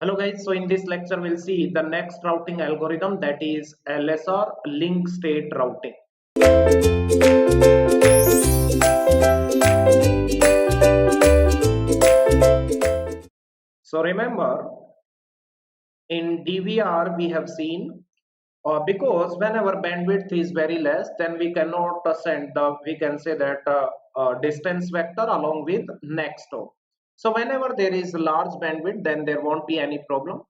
Hello guys, so in this lecture we'll see the next routing algorithm, that is LSR, link state routing. So remember, in DVR we have seen because when our bandwidth is very less, then we cannot send the, we can say that distance vector along with next hop. So whenever there is large bandwidth, then there won't be any problem.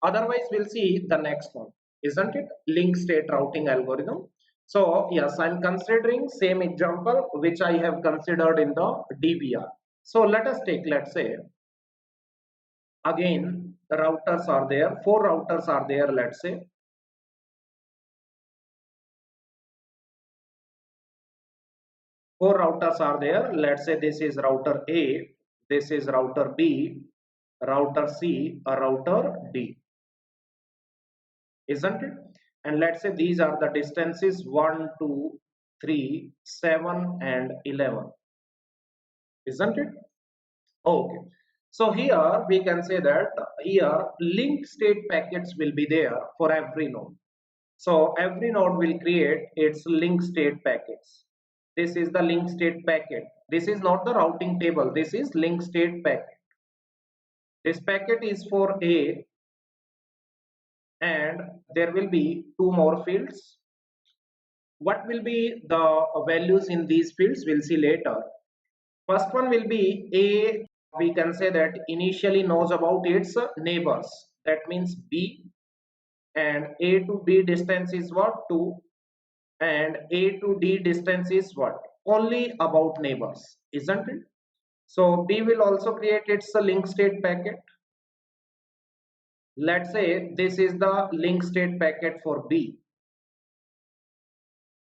Otherwise we'll see the next one, isn't it? Link state routing algorithm. So yes, I'm considering same example which I have considered in the DVR. So let us take, let's say, again the routers are there, 4 routers are there, let's say. 4 routers are there. Let's say this is router A, this is router B, router C, a router D, isn't it? And let's say these are the distances 1, 2, 3, 7 and 11, isn't it? Okay. So here we can say that here link state packets will be there for every node. So every node will create its link state packets. This is the link state packet. This is not the routing table. This is link state packet. This packet is for A, and there will be 2 more fields. What will be the values in these fields? We'll see later. First one will be A. We can say that initially knows about its neighbors. That means B, and A to B distance is what? 2, and A to D distance is what? Only about neighbors, isn't it? So B will also create its link state packet. Let's say this is the link state packet for B,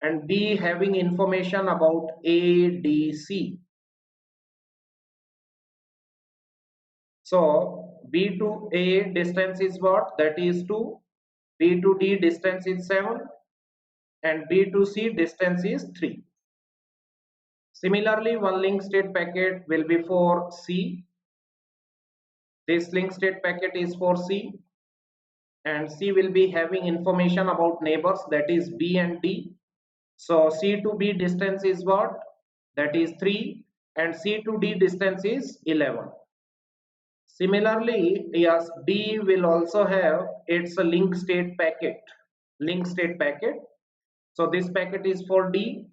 and B having information about A, D, C. So B to A distance is what? That is 2. B to D distance is 7, and B to C distance is 3. Similarly, one link state packet will be for C. This link state packet is for C, and C will be having information about neighbors, that is B and D. So C to B distance is what? That is 3, and C to D distance is 11. Similarly, yes, D will also have its link state packet. Link state packet. So this packet is for D,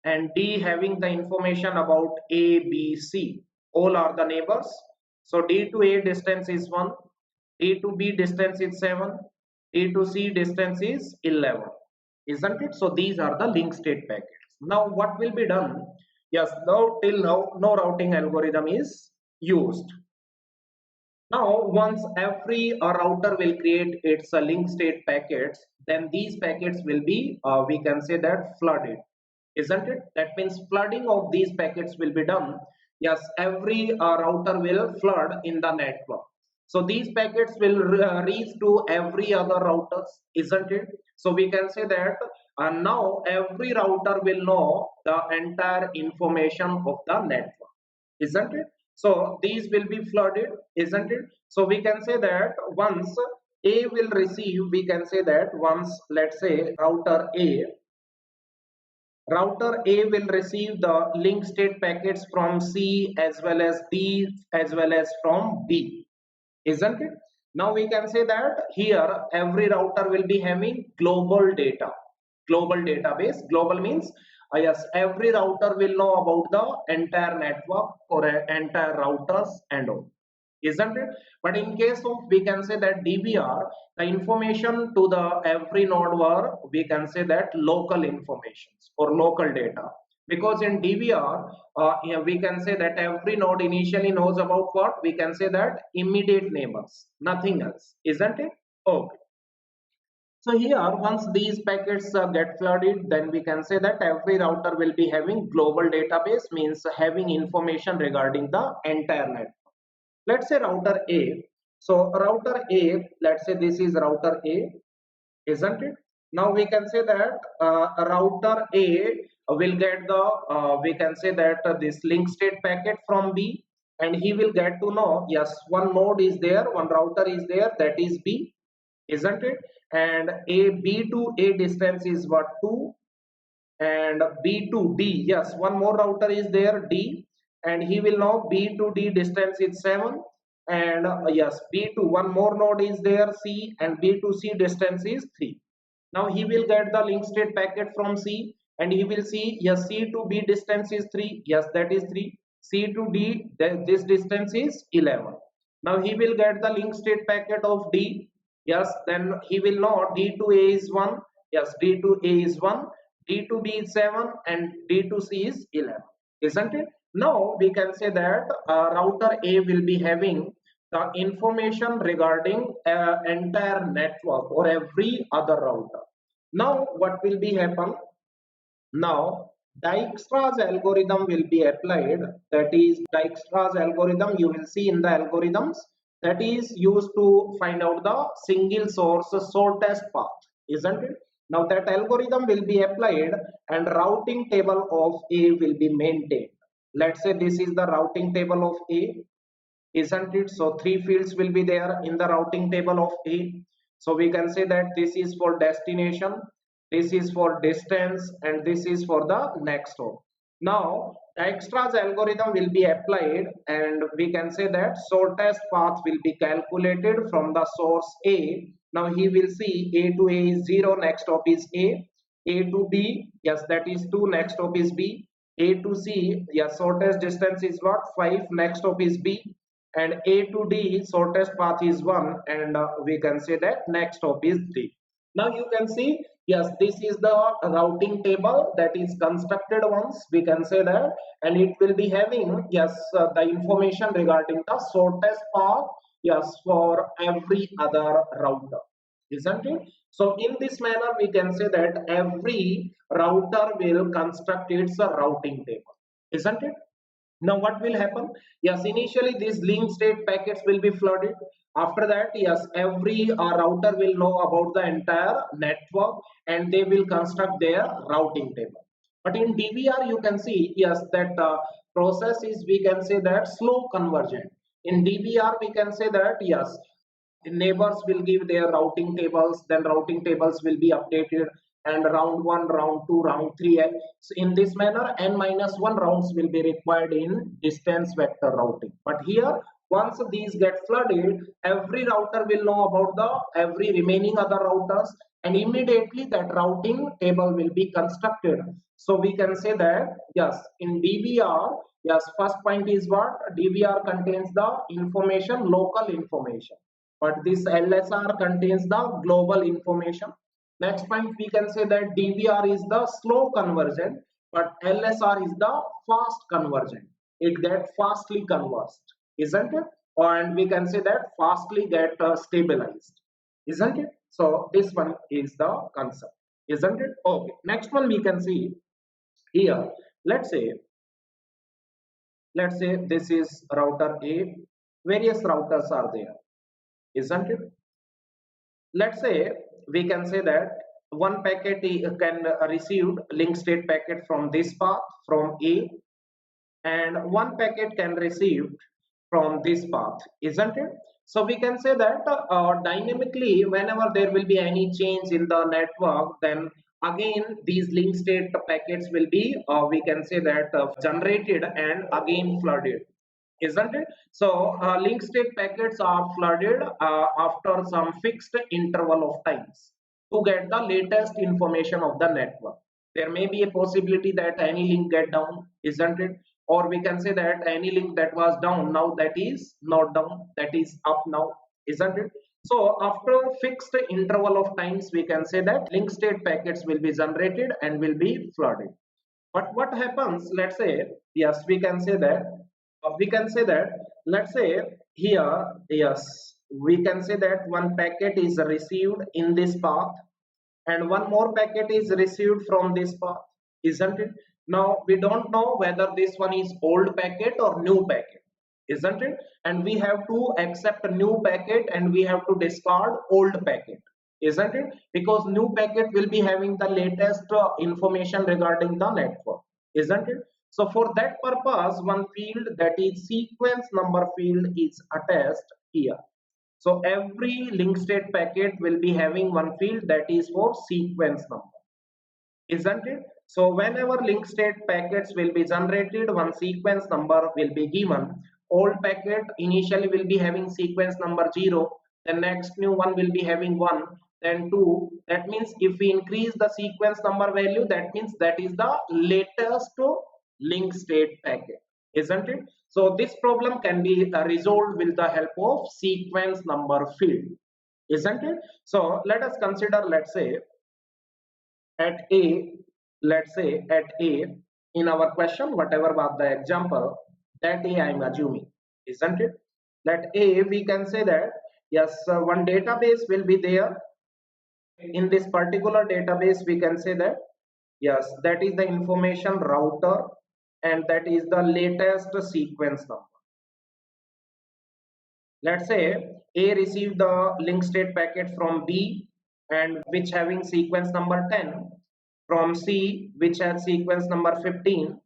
and D having the information about A, B, C. All are the neighbors. So D to A distance is 1, D to B distance is 7, D to C distance is 11, isn't it? So these are the link state packets. Now what will be done? Yes, now till now no routing algorithm is used. Now once every router will create its link state packets, then these packets will be we can say that flooded, isn't it? That means flooding of these packets will be done. Yes, every router will flood in the network. So these packets will reach to every other routers, isn't it? So we can say that now every router will know the entire information of the network, isn't it? So these will be flooded, isn't it? So we can say that once A will receive, we can say that once, let's say router A will receive the link state packets from C as well as D as well as from B, isn't it? Now we can say that here every router will be having global data, global database. Global means yes, every router will know about the entire network or entire routers and all, isn't it? But in case of, we can say that DVR, the information to the every node were, we can say that local informations or local data, because in DVR yeah, we can say that every node initially knows about what? We can say that immediate neighbors, nothing else, isn't it? Okay. So here once these packets get flooded, then we can say that every router will be having global database, means having information regarding the entire network. Let's say router A. So router A, let's say this is router A, isn't it? Now we can say that router A will get the we can say that this link state packet from B, and he will get to know, yes, one node is there, one router is there, that is B, isn't it? And B to A distance is what, 2, and B to D, yes, one more router is there, D, and he will know B to D distance is 7, and yes, B to one more node is there, C, and B to C distance is 3. Now he will get the link state packet from C, and he will see, yes, C to B distance is 3, yes, that is 3, C to D, this distance is 11. Now he will get the link state packet of D, yes, then he will know D to A is 1, yes, D to A is 1, D to B is 7, and D to C is 11, isn't it? Now we can say that router A will be having the information regarding entire network or every other router. Now what will be happen? Now Dijkstra's algorithm will be applied. That is Dijkstra's algorithm. You will see in the algorithms that is used to find out the single source shortest path, isn't it? Now that algorithm will be applied and routing table of A will be maintained. Let's say this is the routing table of A, isn't it? So three fields will be there in the routing table of A. So we can say that this is for destination, this is for distance, and this is for the next hop. Now Dijkstra's algorithm will be applied, and we can say that shortest path will be calculated from the source A. Now he will see A to A is 0, next hop is A to B, yes, that is 2, next hop is B, A to C, yes, shortest distance is what, 5, next hop is B, and A to D shortest path is 1, and we can say that next hop is D. Now you can see, yes, this is the routing table that is constructed once, we can say that, and it will be having, yes, the information regarding the shortest path, yes, for every other router, isn't it? So in this manner we can say that every router will construct its routing table, isn't it? Now what will happen? Yes, initially these link state packets will be flooded. After that, yes, every router will know about the entire network, and they will construct their routing table. But in DVR you can see, yes, that process is, we can say that, slow convergent. In DVR we can say that, yes, the neighbors will give their routing tables, then routing tables will be updated, and round 1, round 2, round 3, so in this manner n minus 1 rounds will be required in distance vector routing. But here, once these get flooded, every router will know about the every remaining other routers, and immediately that routing table will be constructed. So we can say that, yes, in DVR, yes, first point is what, DVR contains the information, local information, but this LSR contains the global information. Next point, we can say that DVR is the slow convergent, but LSR is the fast convergent. It gets fastly converged, isn't it? And we can say that fastly get stabilized, isn't it? So this one is the concept, isn't it? Okay. Next one we can see here. Let's say this is router A. Various routers are there, isn't it? Let's say we can say that one packet can receive link state packet from this path from A, and one packet can receive from this path, isn't it? So we can say that dynamically, whenever there will be any change in the network, then again these link state packets will be, we can say that, generated and again flooded, isn't it? So link state packets are flooded after some fixed interval of times to get the latest information of the network. There may be a possibility that any link get down, isn't it? Or we can say that any link that was down, now that is not down, that is up now, isn't it? So after a fixed interval of times, we can say that link state packets will be generated and will be flooded. But what happens, let's say, yes, we can say that, let's say here, yes, we can say that one packet is received in this path, and one more packet is received from this path, isn't it? Now we don't know whether this one is old packet or new packet, isn't it? And we have to accept a new packet and we have to discard old packet, isn't it? Because new packet will be having the latest information regarding the network, isn't it? So for that purpose, one field, that is sequence number field, is attached here. So every link state packet will be having one field that is for sequence number, isn't it? So whenever link state packets will be generated, one sequence number will be given. Old packet initially will be having sequence number 0, the next new one will be having 1, then 2. That means if we increase the sequence number value, that means that is the latest link state packet, isn't it? So this problem can be resolved with the help of sequence number field, isn't it? So let us consider, let's say at A, let's say at A, in our question, whatever was the example, that A I am assuming, isn't it? Let A, we can say that yes, one database will be there. In this particular database, we can say that yes, that is the information router, and that is the latest sequence number. Let's say A received the link state packet from B, and which having sequence number 10, from C which has sequence number 15,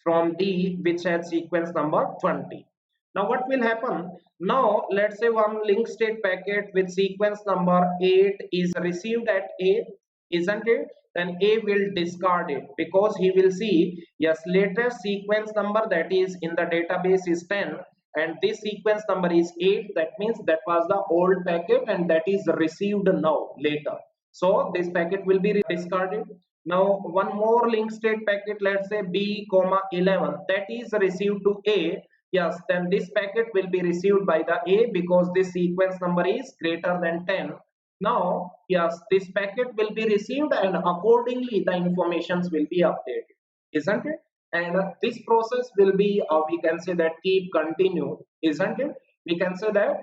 from D which has sequence number 20. Now what will happen? Now let's say one link state packet with sequence number 8 is received at A, isn't it? Then A will discard it because he will see yes, latest sequence number that is in the database is 10 and this sequence number is 8. That means that was the old packet and that is received now later. So this packet will be discarded. Now one more link state packet, let's say B comma 11, that is received to A. Yes, then this packet will be received by the A because this sequence number is greater than 10. Now yes, this packet will be received and accordingly the informations will be updated, isn't it? And this process will be we can say that keep continue, isn't it? We can say that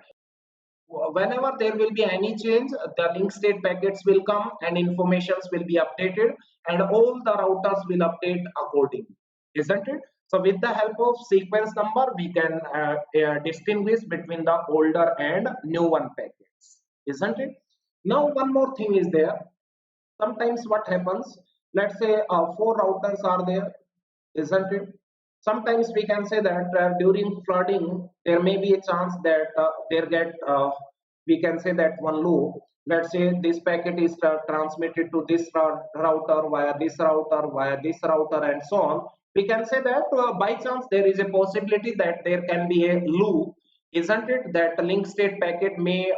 whenever there will be any change, the link state packets will come and informations will be updated and all the routers will update accordingly, isn't it? So with the help of sequence number, we can distinguish between the older and new one packets, isn't it? Now one more thing is there. Sometimes what happens, let's say 4 routers are there, isn't it? Sometimes we can say that during flooding there may be a chance that there get we can say that one loop. Let's say this packet is transmitted to this router via this router via this router and so on. We can say that by chance there is a possibility that there can be a loop, isn't it? That link state packet may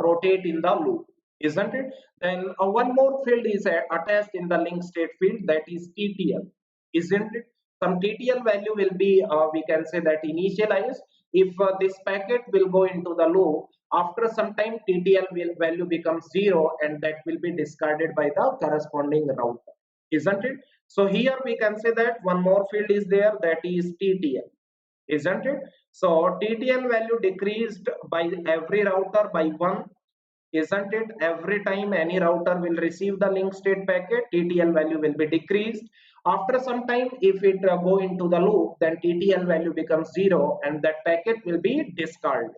rotate in the loop, isn't it? Then one more field is attached in the link state field, that is TTL, isn't it? Some TTL value will be we can say that initialized. If this packet will go into the loop, after some time TTL value becomes 0 and that will be discarded by the corresponding router, isn't it? So here we can say that one more field is there, that is TTL, isn't it? So TTL value decreased by every router by 1, isn't it? Every time any router will receive the link state packet, TTL value will be decreased. After some time, if it go into the loop, then TTL value becomes 0 and that packet will be discarded,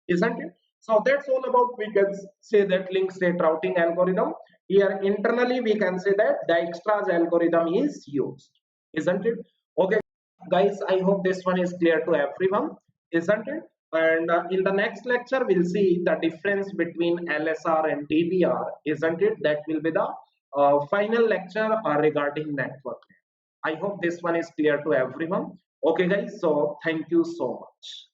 isn't it? So that's all about, we can say that link state routing algorithm. Here internally we can say that Dijkstra's algorithm is used, isn't it? Okay guys, I hope this one is clear to everyone, isn't it? And in the next lecture we'll see the difference between LSR and DBR, isn't it? That will be the final lecture regarding network. I hope this one is clear to everyone. Okay guys, so thank you so much.